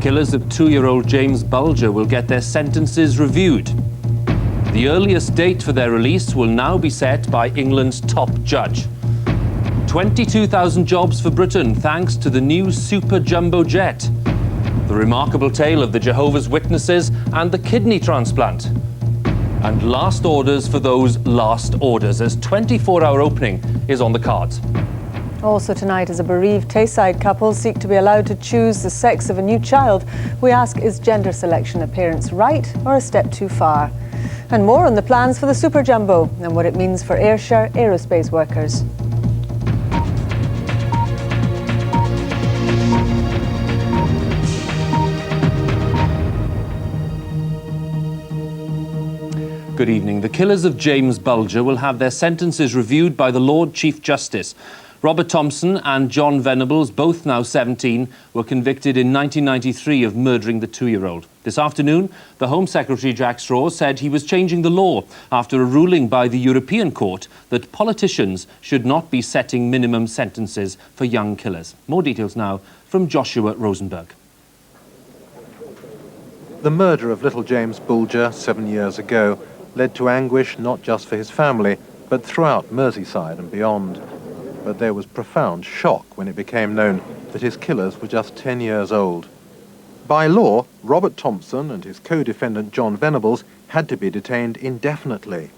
killers of 2-year-old James Bulger will get their sentences reviewed. The earliest date for their release will now be set by England's top judge. 22,000 jobs for Britain thanks to the new super jumbo jet. The remarkable tale of the Jehovah's Witnesses and the kidney transplant. And last orders for those last orders, as 24-hour opening is on the cards. Also tonight, as a bereaved Tayside couple seek to be allowed to choose the sex of a new child, we ask, is gender selection at parents' right or a step too far? And more on the plans for the Super Jumbo and what it means for Ayrshire aerospace workers. Good evening. The killers of James Bulger will have their sentences reviewed by the Lord Chief Justice. Robert Thompson and John Venables, both now 17, were convicted in 1993 of murdering the 2-year-old. This afternoon, the Home Secretary Jack Straw said he was changing the law after a ruling by the European Court that politicians should not be setting minimum sentences for young killers. More details now from Joshua Rosenberg. The murder of little James Bulger 7 years ago led to anguish not just for his family, but throughout Merseyside and beyond. But there was profound shock when it became known that his killers were just 10 years old. By law, Robert Thompson and his co-defendant John Venables had to be detained indefinitely.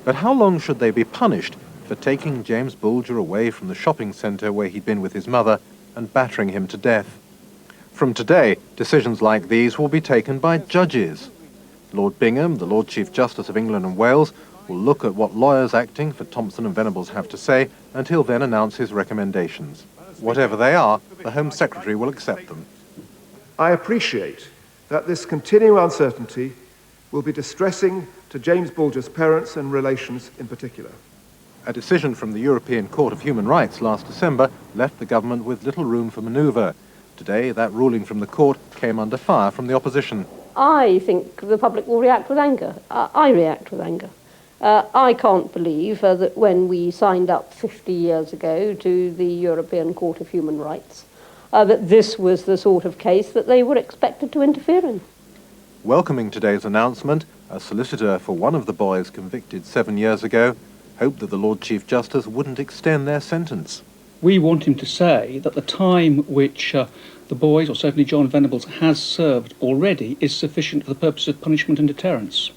But how long should they be punished for taking James Bulger away from the shopping centre where he'd been with his mother and battering him to death? From today, decisions like these will be taken by judges. Lord Bingham, the Lord Chief Justice of England and Wales, will look at what lawyers acting for Thompson and Venables have to say, and he'll then announce his recommendations. Whatever they are, the Home Secretary will accept them. I appreciate that this continuing uncertainty will be distressing to James Bulger's parents and relations in particular. A decision from the European Court of Human Rights last December left the government with little room for manoeuvre. Today, that ruling from the court came under fire from the opposition. I think the public will react with anger. I react with anger. I can't believe that when we signed up 50 years ago to the European Court of Human Rights, that this was the sort of case that they were expected to interfere in. Welcoming today's announcement, a solicitor for one of the boys convicted 7 years ago hoped that the Lord Chief Justice wouldn't extend their sentence. We want him to say that the time which the boys, or certainly John Venables, has served already is sufficient for the purpose of punishment and deterrence.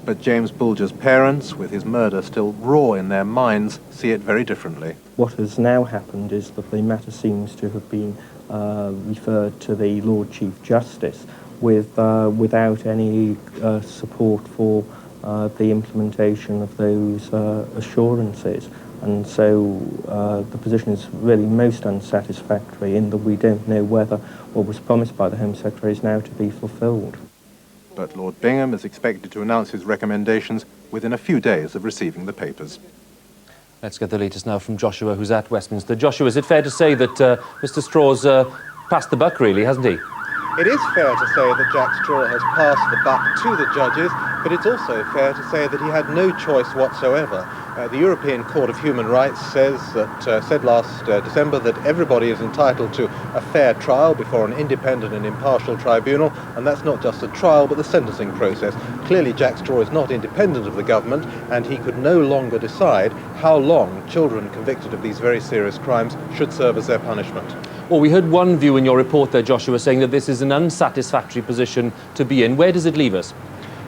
But James Bulger's parents, with his murder still raw in their minds, see it very differently. What has now happened is that the matter seems to have been referred to the Lord Chief Justice without any support for the implementation of those assurances. And so the position is really most unsatisfactory in that we don't know whether what was promised by the Home Secretary is now to be fulfilled. But Lord Bingham is expected to announce his recommendations within a few days of receiving the papers. Let's get the latest now from Joshua, who's at Westminster. Joshua, is it fair to say that Mr. Straw's passed the buck, really, hasn't he? It is fair to say that Jack Straw has passed the buck to the judges, but it's also fair to say that he had no choice whatsoever. The European Court of Human Rights said last December that everybody is entitled to a fair trial before an independent and impartial tribunal, and that's not just a trial but the sentencing process. Clearly Jack Straw is not independent of the government, and he could no longer decide how long children convicted of these very serious crimes should serve as their punishment. Well, we heard one view in your report there, Joshua, saying that this is an unsatisfactory position to be in. Where does it leave us?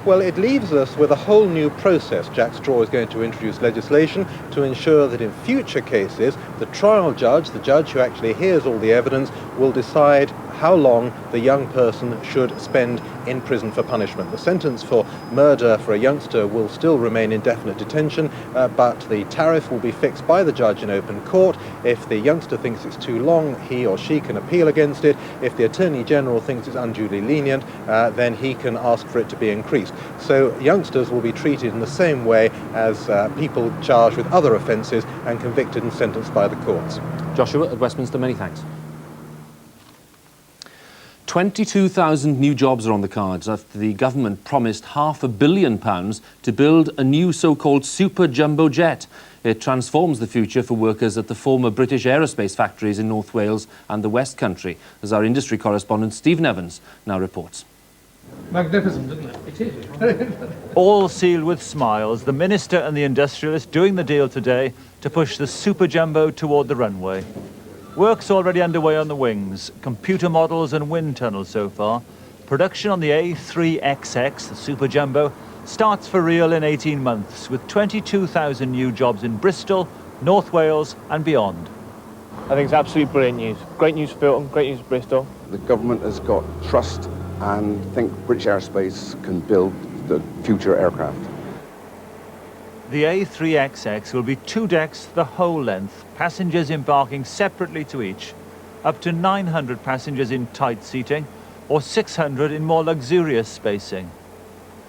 Well, it leaves us with a whole new process. Jack Straw is going to introduce legislation to ensure that in future cases, the trial judge, the judge who actually hears all the evidence, will decide how long the young person should spend in prison for punishment. The sentence for murder for a youngster will still remain indefinite detention, but the tariff will be fixed by the judge in open court. If the youngster thinks it's too long, he or she can appeal against it. If the Attorney General thinks it's unduly lenient, then he can ask for it to be increased. So youngsters will be treated in the same way as people charged with other offences and convicted and sentenced by the courts. Joshua at Westminster, many thanks. 22,000 new jobs are on the cards after the government promised £500 million to build a new so-called super jumbo jet. It transforms the future for workers at the former British aerospace factories in North Wales and the West Country, as our industry correspondent Stephen Evans now reports. Magnificent, isn't it? It is. All sealed with smiles, the minister and the industrialist doing the deal today to push the super jumbo toward the runway. Work's already underway on the wings, computer models and wind tunnels so far. Production on the A3XX, the super jumbo, starts for real in 18 months with 22,000 new jobs in Bristol, North Wales and beyond. I think it's absolutely brilliant news. Great news for Filton, great news for Bristol. The government has got trust and think British Aerospace can build the future aircraft. The A3XX will be 2 decks the whole length, passengers embarking separately to each, up to 900 passengers in tight seating or 600 in more luxurious spacing.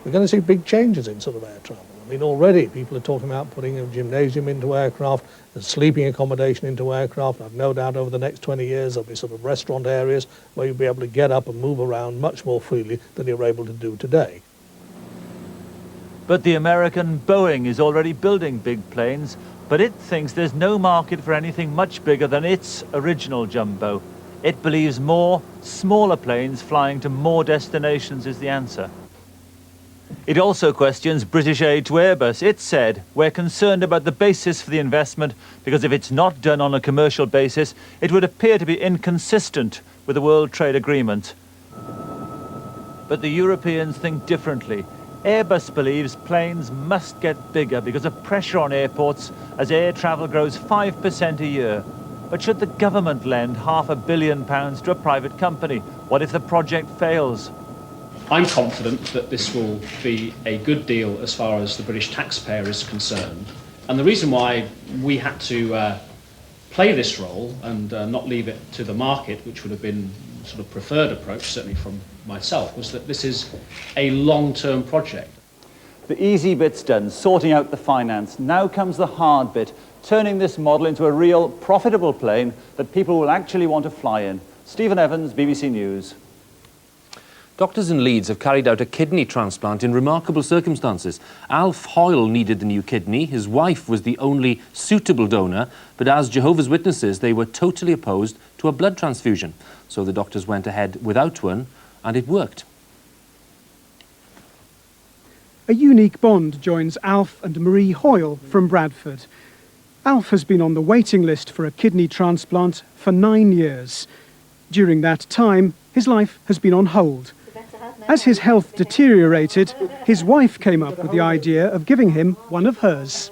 We're going to see big changes in sort of air travel. I mean, already people are talking about putting a gymnasium into aircraft, and sleeping accommodation into aircraft. I've no doubt over the next 20 years there'll be sort of restaurant areas where you'll be able to get up and move around much more freely than you're able to do today. But the American Boeing is already building big planes, but it thinks there's no market for anything much bigger than its original jumbo. It believes more, smaller planes flying to more destinations is the answer. It also questions British aid to Airbus. It said, "We're concerned about the basis for the investment because if it's not done on a commercial basis, it would appear to be inconsistent with the World Trade Agreement." But the Europeans think differently. Airbus believes planes must get bigger because of pressure on airports as air travel grows 5% a year. But should the government lend £500 million to a private company? What if the project fails? I'm confident that this will be a good deal as far as the British taxpayer is concerned. And the reason why we had to play this role and not leave it to the market, which would have been sort of preferred approach, certainly from myself, was that this is a long-term project. The easy bit's done, sorting out the finance. Now comes the hard bit, turning this model into a real profitable plane that people will actually want to fly in. Stephen Evans, BBC News. Doctors in Leeds have carried out a kidney transplant in remarkable circumstances. Alf Hoyle needed the new kidney. His wife was the only suitable donor, but as Jehovah's Witnesses, they were totally opposed to a blood transfusion. So the doctors went ahead without one, and it worked. A unique bond joins Alf and Marie Hoyle from Bradford. Alf has been on the waiting list for a kidney transplant for 9 years. During that time, his life has been on hold. As his health deteriorated, his wife came up with the idea of giving him one of hers.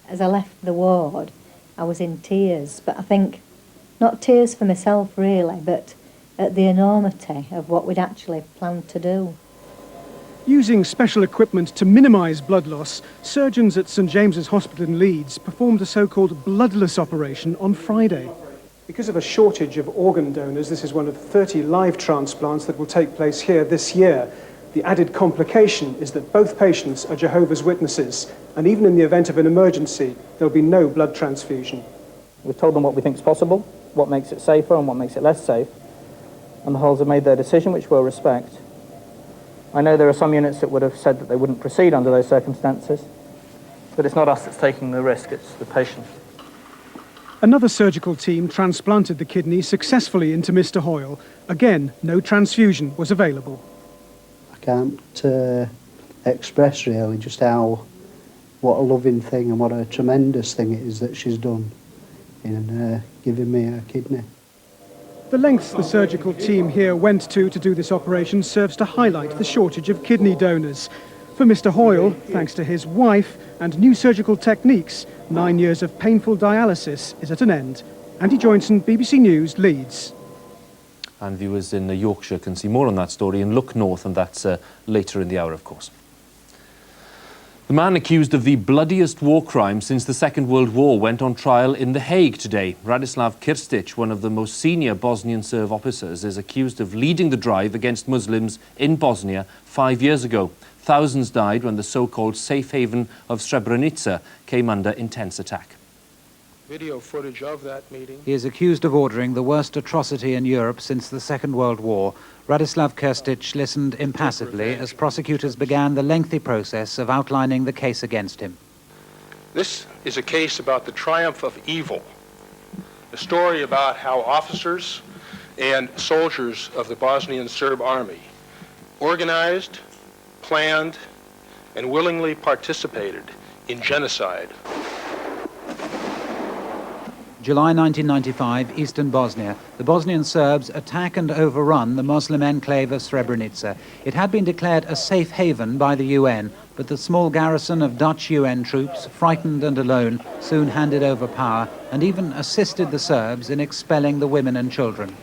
As I left the ward, I was in tears, but I think not tears for myself really, but at the enormity of what we'd actually planned to do. Using special equipment to minimise blood loss, surgeons at St James's Hospital in Leeds performed a so-called bloodless operation on Friday. Because of a shortage of organ donors, this is one of 30 live transplants that will take place here this year. The added complication is that both patients are Jehovah's Witnesses, and even in the event of an emergency, there'll be no blood transfusion. We've told them what we think is possible, what makes it safer and what makes it less safe, and the Hoyles have made their decision, which we'll respect. I know there are some units that would have said that they wouldn't proceed under those circumstances, but it's not us that's taking the risk, it's the patient. Another surgical team transplanted the kidney successfully into Mr Hoyle. Again, no transfusion was available. I can't express really just what a loving thing and what a tremendous thing it is that she's done in giving me her kidney. The lengths the surgical team here went to do this operation serves to highlight the shortage of kidney donors. For Mr Hoyle, thanks to his wife and new surgical techniques, 9 years of painful dialysis is at an end. Andy Joinson, BBC News, Leeds. And viewers in Yorkshire can see more on that story and look north, and that's later in the hour, of course. The man accused of the bloodiest war crime since the Second World War went on trial in The Hague today. Radislav Krstić, one of the most senior Bosnian Serb officers, is accused of leading the drive against Muslims in Bosnia 5 years ago. Thousands died when the so-called safe haven of Srebrenica came under intense attack. video footage of that meeting. He is accused of ordering the worst atrocity in Europe since the Second World War. Radislav Krstić listened impassively as prosecutors began the lengthy process of outlining the case against him. This is a case about the triumph of evil, a story about how officers and soldiers of the Bosnian Serb army organized, planned, and willingly participated in genocide. July 1995, eastern Bosnia. The Bosnian Serbs attack and overrun the Muslim enclave of Srebrenica. It had been declared a safe haven by the UN, but the small garrison of Dutch UN troops, frightened and alone, soon handed over power and even assisted the Serbs in expelling the women and children.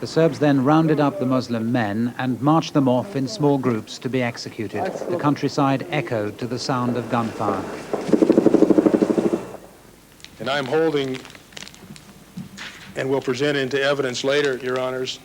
The Serbs then rounded up the Muslim men and marched them off in small groups to be executed. The countryside echoed to the sound of gunfire. And I'm holding, and will present into evidence later, Your Honors,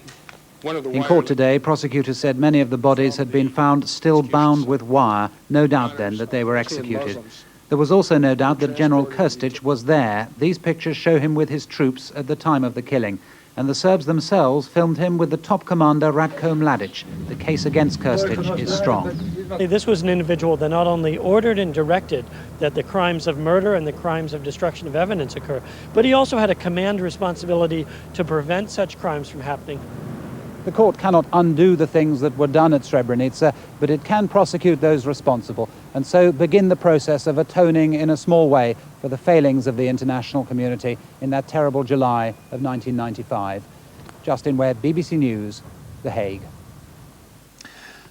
one of the In court today, prosecutors said many of the bodies had been found still bound with wire. No doubt then that they were executed. There was also no doubt that General Krstić was there. These pictures show him with his troops at the time of the killing. And the Serbs themselves filmed him with the top commander Ratko Mladic. The case against Krstić is strong. This was an individual that not only ordered and directed that the crimes of murder and the crimes of destruction of evidence occur, but he also had a command responsibility to prevent such crimes from happening. The court cannot undo the things that were done at Srebrenica, but it can prosecute those responsible, and so begin the process of atoning in a small way for the failings of the international community in that terrible July of 1995. Justin Webb, BBC News, The Hague.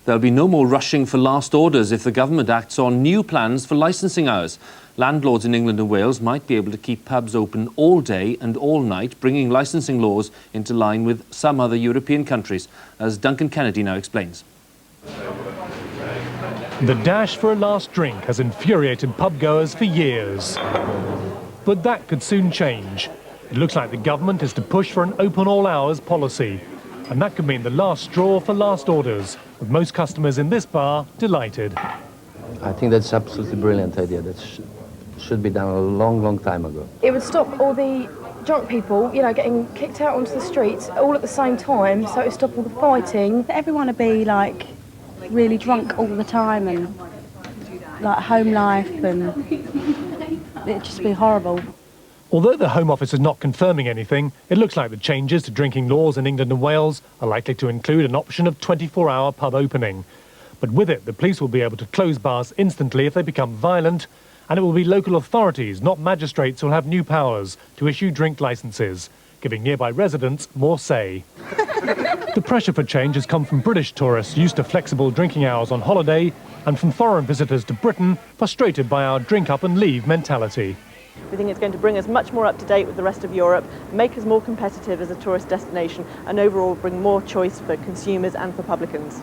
There'll be no more rushing for last orders if the government acts on new plans for licensing hours. Landlords in England and Wales might be able to keep pubs open all day and all night, bringing licensing laws into line with some other European countries, as Duncan Kennedy now explains. The dash for a last drink has infuriated pub-goers for years. But that could soon change. It looks like the government is to push for an open all hours policy. And that could mean the last straw for last orders, with most customers in this bar delighted. I think that's absolutely brilliant idea. That should be done a long, long time ago. It would stop all the drunk people, you know, getting kicked out onto the streets all at the same time, so it would stop all the fighting. Everyone would be, like, really drunk all the time and, like, home life, and it'd just be horrible. Although the Home Office is not confirming anything, it looks like the changes to drinking laws in England and Wales are likely to include an option of 24-hour pub opening. But with it, the police will be able to close bars instantly if they become violent, and it will be local authorities, not magistrates, who will have new powers to issue drink licences, giving nearby residents more say. The pressure for change has come from British tourists used to flexible drinking hours on holiday, and from foreign visitors to Britain frustrated by our drink up and leave mentality. We think it's going to bring us much more up to date with the rest of Europe, make us more competitive as a tourist destination, and overall bring more choice for consumers and for publicans.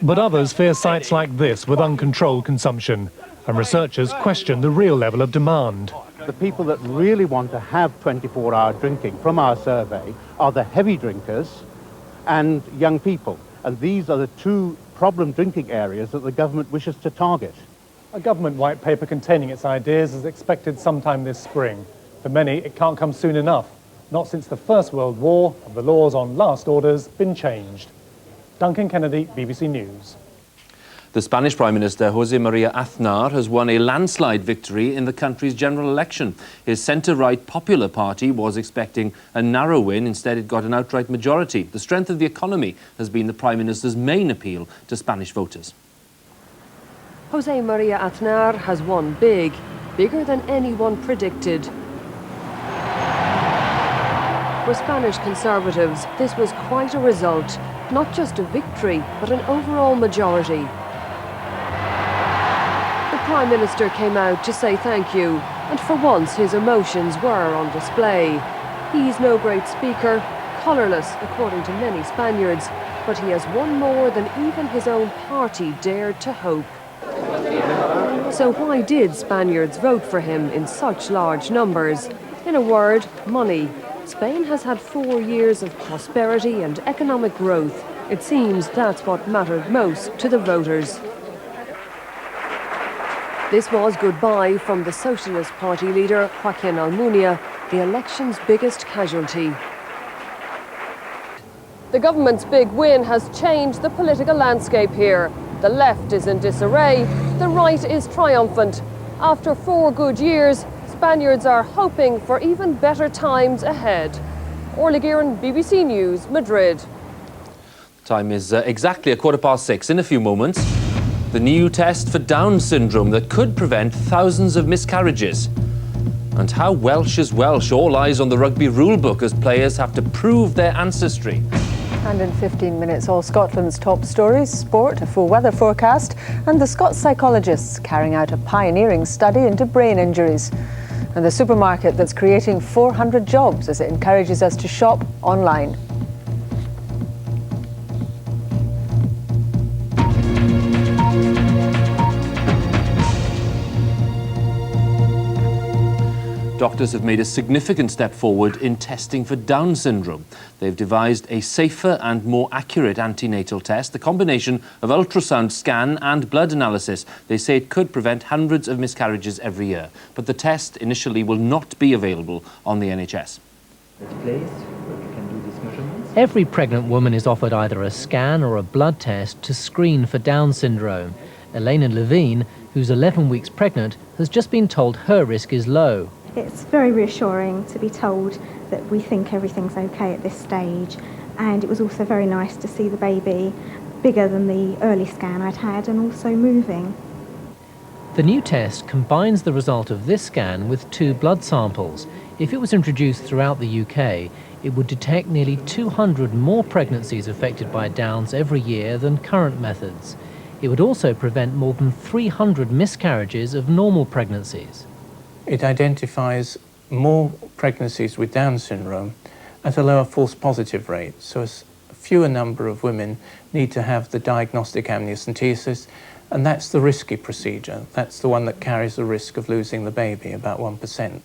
But others fear sites like this with uncontrolled consumption, and researchers question the real level of demand. The people that really want to have 24-hour drinking from our survey are the heavy drinkers and young people. And these are the two problem drinking areas that the government wishes to target. A government white paper containing its ideas is expected sometime this spring. For many, it can't come soon enough, not since the First World War have the laws on last orders been changed. Duncan Kennedy, BBC News. The Spanish Prime Minister, José María Aznar, has won a landslide victory in the country's general election. His centre-right Popular Party was expecting a narrow win. Instead, it got an outright majority. The strength of the economy has been the Prime Minister's main appeal to Spanish voters. José María Aznar has won big, bigger than anyone predicted. For Spanish Conservatives, this was quite a result, not just a victory, but an overall majority. The Prime Minister came out to say thank you, and for once his emotions were on display. He's no great speaker, colourless according to many Spaniards, but he has won more than even his own party dared to hope. So why did Spaniards vote for him in such large numbers? In a word, money. Spain has had 4 years of prosperity and economic growth. It seems that's what mattered most to the voters. This was goodbye from the Socialist Party leader, Joaquin Almunia, the election's biggest casualty. The government's big win has changed the political landscape here. The left is in disarray, the right is triumphant. After 4 good years, Spaniards are hoping for even better times ahead. Orla Guerin, BBC News, Madrid. Time is exactly 6:15. In a few moments, the new test for Down syndrome that could prevent thousands of miscarriages. And how Welsh is Welsh, all eyes on the rugby rulebook as players have to prove their ancestry. And in 15 minutes, all Scotland's top stories, sport, a full weather forecast, and the Scots psychologists carrying out a pioneering study into brain injuries. And the supermarket that's creating 400 jobs as it encourages us to shop online. Doctors have made a significant step forward in testing for Down syndrome. They've devised a safer and more accurate antenatal test, the combination of ultrasound scan and blood analysis. They say it could prevent hundreds of miscarriages every year. But the test initially will not be available on the NHS. Every pregnant woman is offered either a scan or a blood test to screen for Down syndrome. Elena Levine, who's 11 weeks pregnant, has just been told her risk is low. It's very reassuring to be told that we think everything's okay at this stage, and it was also very nice to see the baby bigger than the early scan I'd had and also moving. The new test combines the result of this scan with 2 blood samples. If it was introduced throughout the UK, it would detect nearly 200 more pregnancies affected by Downs every year than current methods. It would also prevent more than 300 miscarriages of normal pregnancies. It identifies more pregnancies with Down syndrome at a lower false positive rate, so a fewer number of women need to have the diagnostic amniocentesis, and that's the risky procedure. That's the one that carries the risk of losing the baby, about 1%.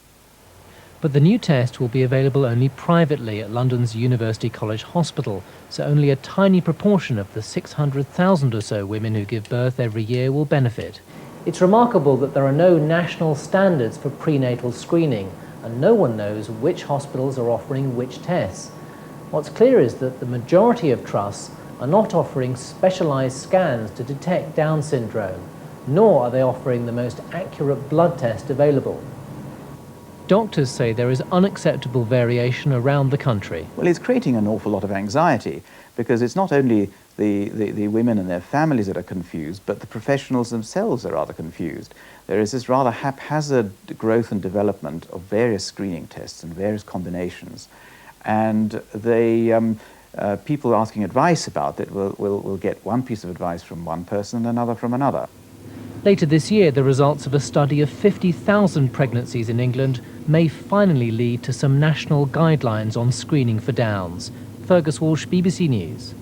But the new test will be available only privately at London's University College Hospital, so only a tiny proportion of the 600,000 or so women who give birth every year will benefit. It's remarkable that there are no national standards for prenatal screening, and no one knows which hospitals are offering which tests. What's clear is that the majority of trusts are not offering specialised scans to detect Down syndrome, nor are they offering the most accurate blood test available. Doctors say there is unacceptable variation around the country. Well, it's creating an awful lot of anxiety, because it's not only the women and their families that are confused, but the professionals themselves are rather confused. There is this rather haphazard growth and development of various screening tests and various combinations, and people asking advice about it will get one piece of advice from one person and another from another. Later this year, the results of a study of 50,000 pregnancies in England may finally lead to some national guidelines on screening for Downs. Fergus Walsh, BBC News.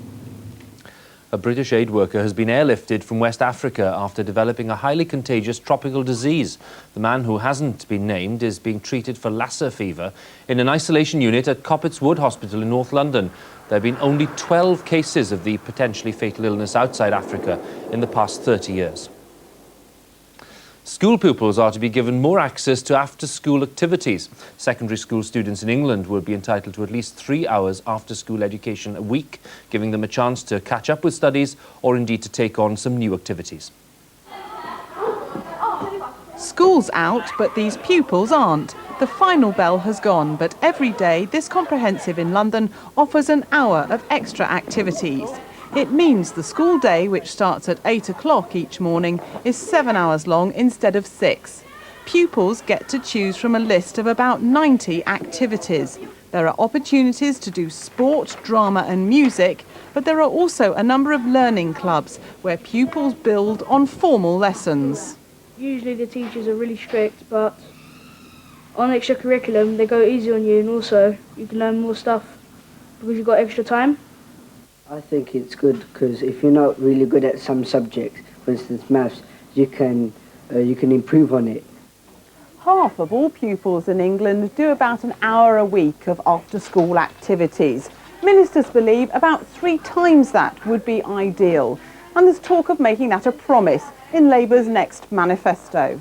A British aid worker has been airlifted from West Africa after developing a highly contagious tropical disease. The man, who hasn't been named, is being treated for Lassa fever in an isolation unit at Coppitt's Wood Hospital in North London. There have been only 12 cases of the potentially fatal illness outside Africa in the past 30 years. School pupils are to be given more access to after-school activities. Secondary school students in England will be entitled to at least 3 hours after-school education a week, giving them a chance to catch up with studies or indeed to take on some new activities. School's out, but these pupils aren't. The final bell has gone, but every day this comprehensive in London offers an hour of extra activities. It means the school day, which starts at 8 o'clock each morning, is 7 hours long instead of 6. Pupils get to choose from a list of about 90 activities. There are opportunities to do sport, drama and music, but there are also a number of learning clubs where pupils build on formal lessons. Usually the teachers are really strict, but on extra curriculum they go easy on you, and also you can learn more stuff because you've got extra time. I think it's good because if you're not really good at some subjects, for instance maths, you can improve on it. Half of all pupils in England do about an hour a week of after-school activities. Ministers believe about 3 times that would be ideal. And there's talk of making that a promise. in Labour's next manifesto.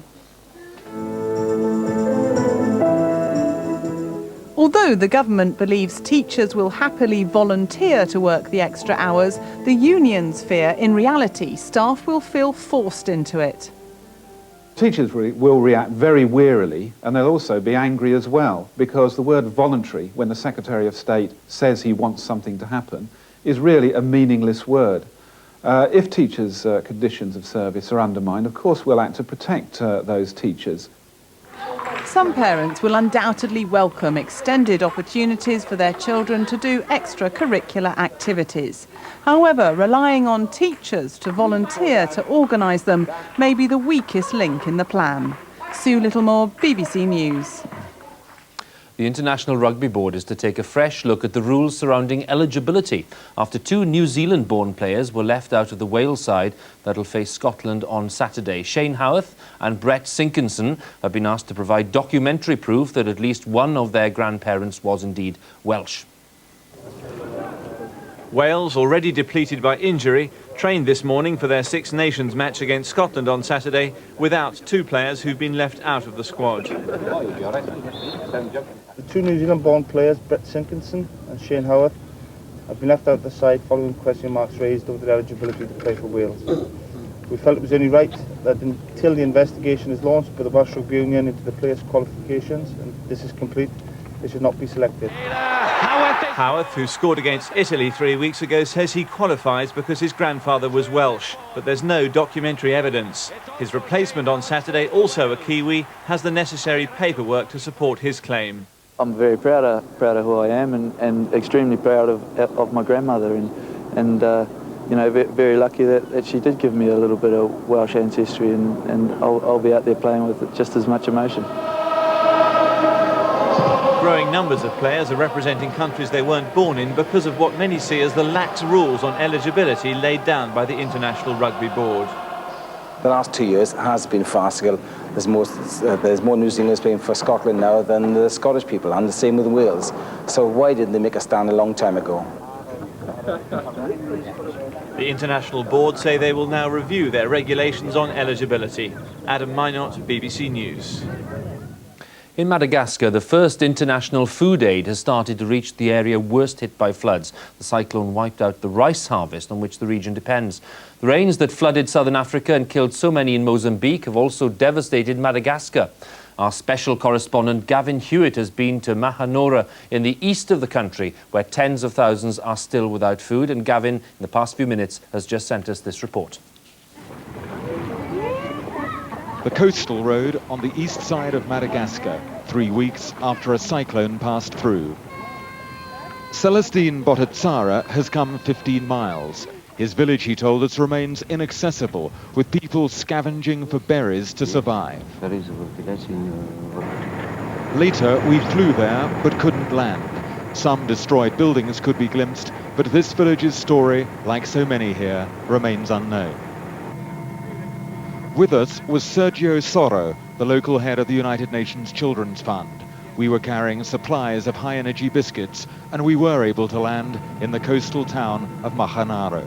Although the government believes teachers will happily volunteer to work the extra hours, the unions fear in reality staff will feel forced into it. Teachers will react very wearily, and they'll also be angry as well, because the word voluntary, when the Secretary of State says he wants something to happen, is really a meaningless word. If teachers' conditions of service are undermined, of course we'll act to protect those teachers. Some parents will undoubtedly welcome extended opportunities for their children to do extracurricular activities. However, relying on teachers to volunteer to organise them may be the weakest link in the plan. Sue Littlemore, BBC News. The International Rugby Board is to take a fresh look at the rules surrounding eligibility after 2 New Zealand-born players were left out of the Wales side that'll face Scotland on Saturday. Shane Howarth and Brett Sinkinson have been asked to provide documentary proof that at least one of their grandparents was indeed Welsh. Wales, already depleted by injury, trained this morning for their Six Nations match against Scotland on Saturday without 2 players who've been left out of the squad. The 2 New Zealand-born players, Brett Sinkinson and Shane Howarth, have been left out of the side following question marks raised over their eligibility to play for Wales. We felt it was only right that until the investigation is launched by the Welsh Rugby Union into the players' qualifications, and this is complete, they should not be selected. Howarth, who scored against Italy 3 weeks ago, says he qualifies because his grandfather was Welsh, but there's no documentary evidence. His replacement on Saturday, also a Kiwi, has the necessary paperwork to support his claim. I'm very proud of who I am and extremely proud of my grandmother and you know, very lucky that she did give me a little bit of Welsh ancestry and I'll be out there playing with just as much emotion. Growing numbers of players are representing countries they weren't born in because of what many see as the lax rules on eligibility laid down by the International Rugby Board. The last 2 years has been farcical. There's more New Zealanders playing for Scotland now than the Scottish people, and the same with Wales. So why didn't they make a stand a long time ago? The International Board say they will now review their regulations on eligibility. Adam Minot, BBC News. In Madagascar, the first international food aid has started to reach the area worst hit by floods. The cyclone wiped out the rice harvest on which the region depends. The rains that flooded southern Africa and killed so many in Mozambique have also devastated Madagascar. Our special correspondent Gavin Hewitt has been to Mahanora in the east of the country, where tens of thousands are still without food. And Gavin, in the past few minutes, has just sent us this report. The coastal road on the east side of Madagascar, 3 weeks after a cyclone passed through. Celestine Botatsara has come 15 miles. His village, he told us, remains inaccessible, with people scavenging for berries to survive. Later, we flew there, but couldn't land. Some destroyed buildings could be glimpsed, but this village's story, like so many here, remains unknown. With us was Sergio Soro, the local head of the United Nations Children's Fund. We were carrying supplies of high-energy biscuits, and we were able to land in the coastal town of Mahanaro.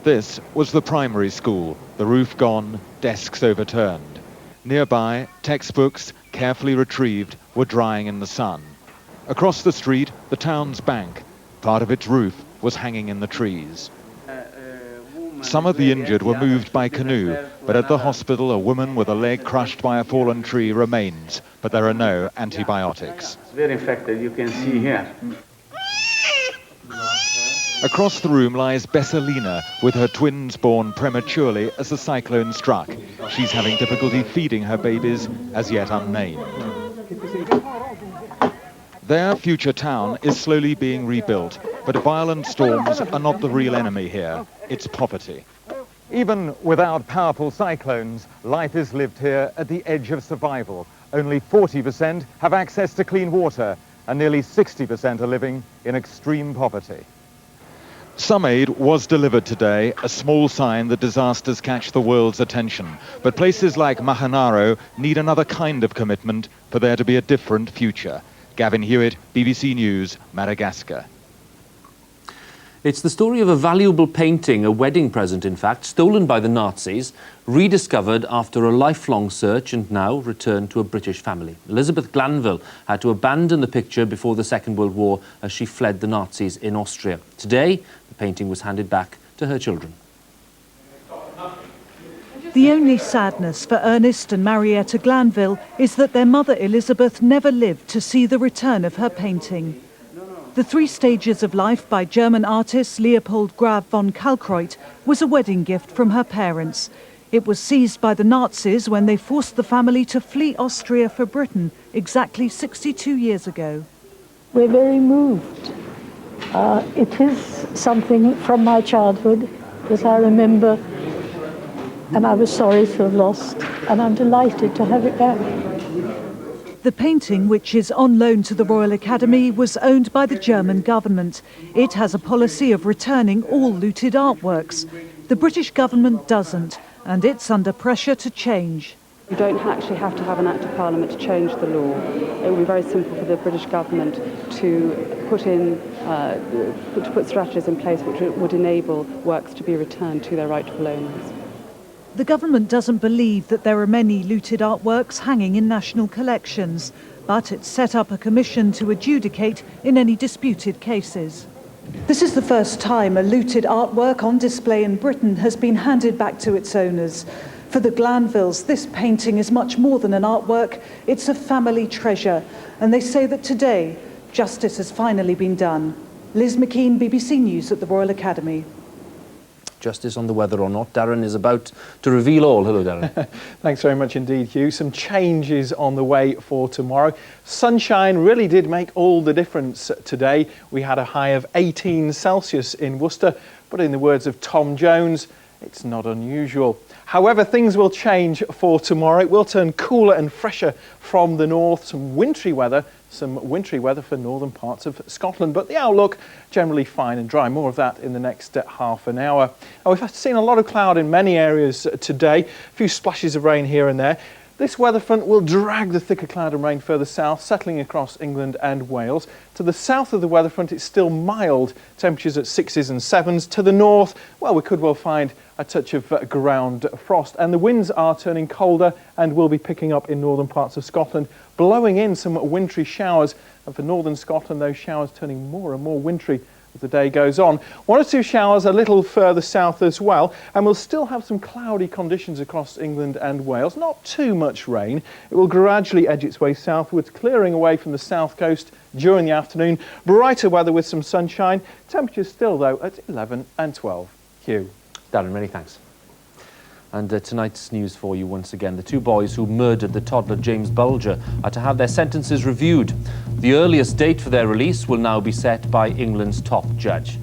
This was the primary school, the roof gone, desks overturned. Nearby, textbooks, carefully retrieved, were drying in the sun. Across the street, the town's bank. Part of its roof was hanging in the trees. Some of the injured were moved by canoe, but at the hospital a woman with a leg crushed by a fallen tree remains, but there are no antibiotics. It's very infected, you can see here. Across the room lies Bessalina, with her twins born prematurely as the cyclone struck. She's having difficulty feeding her babies, as yet unnamed. Their future town is slowly being rebuilt, but violent storms are not the real enemy here. It's poverty. Even without powerful cyclones, life is lived here at the edge of survival. Only 40% have access to clean water, and nearly 60% are living in extreme poverty. Some aid was delivered today, a small sign that disasters catch the world's attention. But places like Mahanaro need another kind of commitment for there to be a different future. Gavin Hewitt, BBC News, Madagascar. It's the story of a valuable painting, a wedding present in fact, stolen by the Nazis, rediscovered after a lifelong search and now returned to a British family. Elizabeth Glanville had to abandon the picture before the Second World War as she fled the Nazis in Austria. Today, the painting was handed back to her children. The only sadness for Ernest and Marietta Glanville is that their mother Elizabeth never lived to see the return of her painting. The Three Stages of Life by German artist Leopold Graf von Kalkreuth was a wedding gift from her parents. It was seized by the Nazis when they forced the family to flee Austria for Britain exactly 62 years ago. We're very moved. It is something from my childhood that I remember, and I was sorry to have lost, and I'm delighted to have it back. The painting, which is on loan to the Royal Academy, was owned by the German government. It has a policy of returning all looted artworks. The British government doesn't, and it's under pressure to change. You don't actually have to have an Act of Parliament to change the law. It will be very simple for the British government to put strategies in place which would enable works to be returned to their rightful owners. The government doesn't believe that there are many looted artworks hanging in national collections, but it's set up a commission to adjudicate in any disputed cases. This is the first time a looted artwork on display in Britain has been handed back to its owners. For the Glanvilles, this painting is much more than an artwork, it's a family treasure, and they say that today, justice has finally been done. Liz McKean, BBC News at the Royal Academy. Justice on the whether or not. Darren is about to reveal all. Hello, Darren. Thanks very much indeed, Hugh. Some changes on the way for tomorrow. Sunshine really did make all the difference today. We had a high of 18 Celsius in Worcester, but in the words of Tom Jones, it's not unusual. However, things will change for tomorrow. It will turn cooler and fresher from the north. Some wintry weather for northern parts of Scotland, but the outlook generally fine and dry. More of that in the next half an hour. Now, we've seen a lot of cloud in many areas today, a few splashes of rain here and there. This weather front will drag the thicker cloud and rain further south, settling across England and Wales. To the south of the weather front, it's still mild, temperatures at 6s and 7s. To the north, well, we could well find a touch of ground frost, and the winds are turning colder and will be picking up in northern parts of Scotland, blowing in some wintry showers. And for northern Scotland, those showers turning more and more wintry as the day goes on. One or two showers a little further south as well, and we'll still have some cloudy conditions across England and Wales. Not too much rain. It will gradually edge its way southwards, clearing away from the south coast during the afternoon. Brighter weather with some sunshine. Temperatures still, though, at 11 and 12. Hugh. Darren, many thanks. And tonight's news for you once again. The two boys who murdered the toddler James Bulger are to have their sentences reviewed. The earliest date for their release will now be set by England's top judge.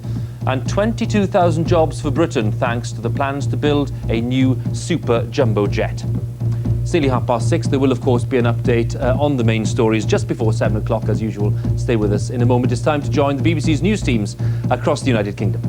And 22,000 jobs for Britain thanks to the plans to build a new super jumbo jet. It's nearly 6:30. There will, of course, be an update on the main stories just before 7 o'clock as usual. Stay with us. In a moment, it's time to join the BBC's news teams across the United Kingdom.